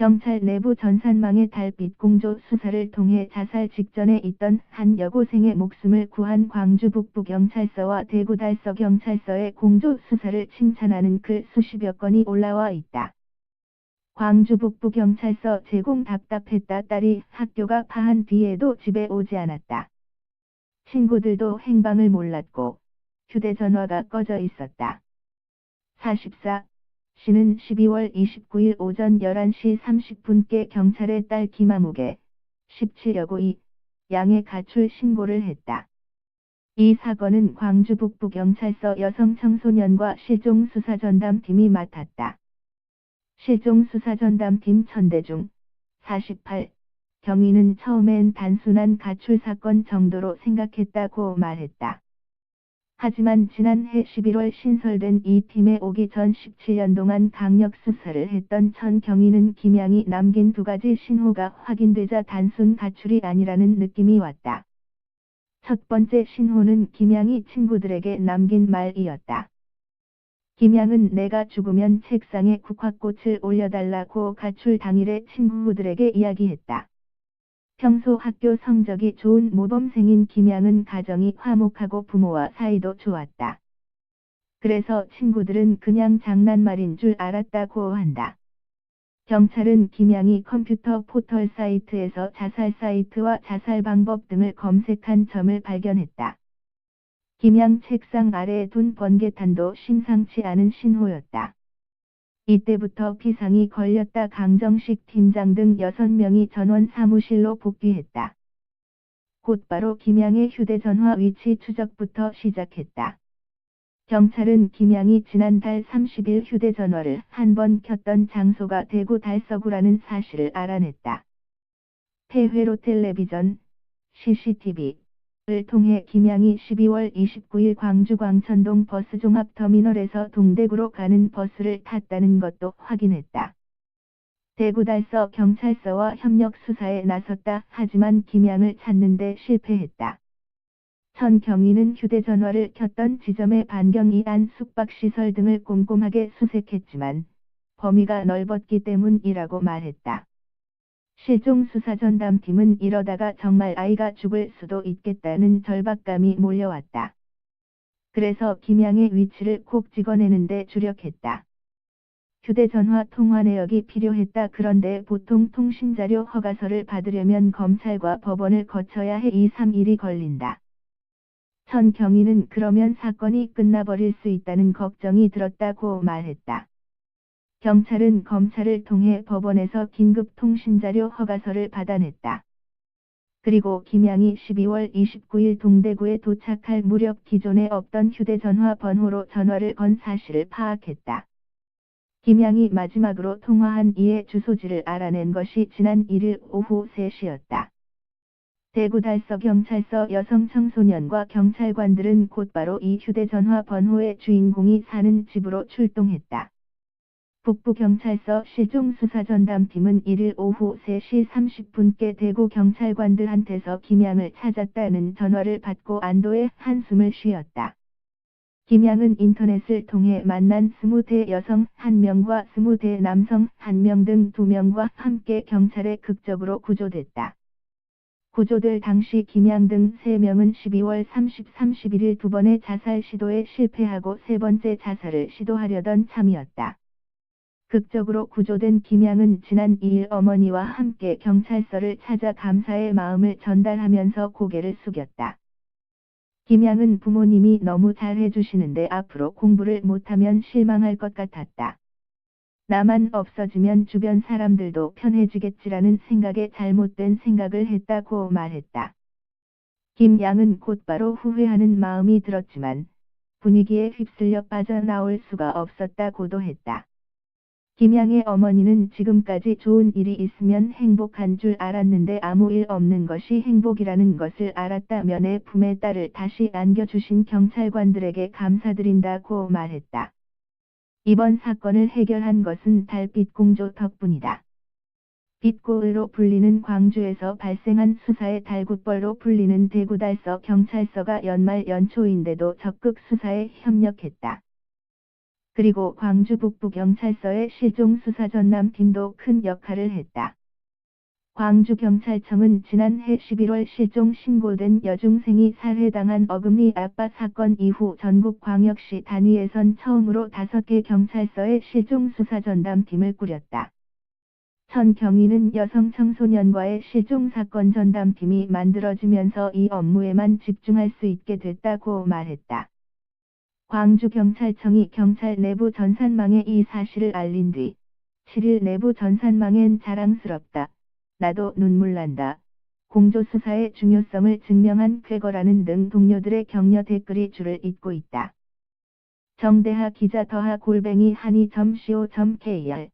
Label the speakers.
Speaker 1: 경찰 내부 전산망의 달빛 공조 수사를 통해 자살 직전에 있던 한 여고생의 목숨을 구한 광주 북부경찰서와 대구 달서경찰서의 공조 수사를 칭찬하는 글 수십여 건이 올라와 있다. 광주 북부경찰서 제공 답답했다. 딸이 학교가 파한 뒤에도 집에 오지 않았다. 친구들도 행방을 몰랐고 휴대전화가 꺼져 있었다. 44. 씨는 12월 29일 오전 11시 30분께 경찰에 딸 김아무개 17여고 양의 가출 신고를 했다. 이 사건은 광주 북부경찰서 여성청소년과 실종수사전담팀이 맡았다. 실종수사전담팀 천대중 48. 경위는 처음엔 단순한 가출 사건 정도로 생각했다고 말했다. 하지만 지난해 11월 신설된 이 팀에 오기 전 17년 동안 강력 수사를 했던 천 경위는 김양이 남긴 두 가지 신호가 확인되자 단순 가출이 아니라는 느낌이 왔다. 첫 번째 신호는 김양이 친구들에게 남긴 말이었다. 김양은 내가 죽으면 책상에 국화꽃을 올려달라고 가출 당일에 친구들에게 이야기했다. 평소 학교 성적이 좋은 모범생인 김양은 가정이 화목하고 부모와 사이도 좋았다. 그래서 친구들은 그냥 장난말인 줄 알았다고 한다. 경찰은 김양이 컴퓨터 포털 사이트에서 자살 사이트와 자살 방법 등을 검색한 점을 발견했다. 김양 책상 아래에 둔 번개탄도 심상치 않은 신호였다. 이때부터 비상이 걸렸다. 강정식 팀장 등 6명이 전원 사무실로 복귀했다. 곧바로 김양의 휴대전화 위치 추적부터 시작했다. 경찰은 김양이 지난달 30일 휴대전화를 한 번 켰던 장소가 대구 달서구라는 사실을 알아냈다. 폐회로 텔레비전, CCTV를 통해 김양이 12월 29일 광주 광천동 버스종합터미널에서 동대구로 가는 버스를 탔다는 것도 확인했다. 대구 달서 경찰서와 협력 수사에 나섰다. 하지만 김양을 찾는 데 실패했다. 천 경위는 휴대전화를 켰던 지점의 반경 이안 숙박시설 등을 꼼꼼하게 수색했지만 범위가 넓었기 때문이라고 말했다. 실종수사전담팀은 이러다가 정말 아이가 죽을 수도 있겠다는 절박감이 몰려왔다. 그래서 김양의 위치를 콕 찍어내는데 주력했다. 휴대전화 통화 내역이 필요했다. 그런데 보통 통신자료 허가서를 받으려면 검찰과 법원을 거쳐야 해 2-3일이 걸린다. 천 경위는 그러면 사건이 끝나버릴 수 있다는 걱정이 들었다고 말했다. 경찰은 검찰을 통해 법원에서 긴급 통신자료 허가서를 받아냈다. 그리고 김양이 12월 29일 동대구에 도착할 무렵 기존에 없던 휴대전화 번호로 전화를 건 사실을 파악했다. 김양이 마지막으로 통화한 이의 주소지를 알아낸 것이 지난 1일 오후 3시였다. 대구 달서경찰서 여성청소년과 경찰관들은 곧바로 이 휴대전화 번호의 주인공이 사는 집으로 출동했다. 북부경찰서 실종수사전담팀은 1일 오후 3시 30분께 대구 경찰관들한테서 김양을 찾았다는 전화를 받고 안도의 한숨을 쉬었다. 김양은 인터넷을 통해 만난 20대 여성 1명과 20대 남성 1명 등 2명과 함께 경찰에 극적으로 구조됐다. 구조될 당시 김양 등 3명은 12월 30, 31일 두 번의 자살 시도에 실패하고 세 번째 자살을 시도하려던 참이었다. 극적으로 구조된 김양은 지난 2일 어머니와 함께 경찰서를 찾아 감사의 마음을 전달하면서 고개를 숙였다. 김양은 부모님이 너무 잘해주시는데 앞으로 공부를 못하면 실망할 것 같았다. 나만 없어지면 주변 사람들도 편해지겠지라는 생각에 잘못된 생각을 했다고 말했다. 김양은 곧바로 후회하는 마음이 들었지만 분위기에 휩쓸려 빠져나올 수가 없었다고도 했다. 김양의 어머니는 지금까지 좋은 일이 있으면 행복한 줄 알았는데 아무 일 없는 것이 행복이라는 것을 알았다며 내 품에 딸을 다시 안겨주신 경찰관들에게 감사드린다고 말했다. 이번 사건을 해결한 것은 달빛 공조 덕분이다. 빛고의로 불리는 광주에서 발생한 수사의 달굿벌로 불리는 대구 달서 경찰서가 연말 연초인데도 적극 수사에 협력했다. 그리고 광주 북부경찰서의 실종수사전담팀도 큰 역할을 했다. 광주경찰청은 지난해 11월 실종 신고된 여중생이 살해당한 어금니 아빠 사건 이후 전국광역시 단위에선 처음으로 5개 경찰서의 실종수사전담팀을 꾸렸다. 천 경위는 여성 청소년과의 실종사건 전담팀이 만들어지면서 이 업무에만 집중할 수 있게 됐다고 말했다. 광주경찰청이 경찰 내부 전산망에 이 사실을 알린 뒤 7일 내부 전산망엔 자랑스럽다. 나도 눈물 난다. 공조수사의 중요성을 증명한 쾌거라는 등 동료들의 격려 댓글이 줄을 잇고 있다. 정대하 기자 더하 @한이.co.kr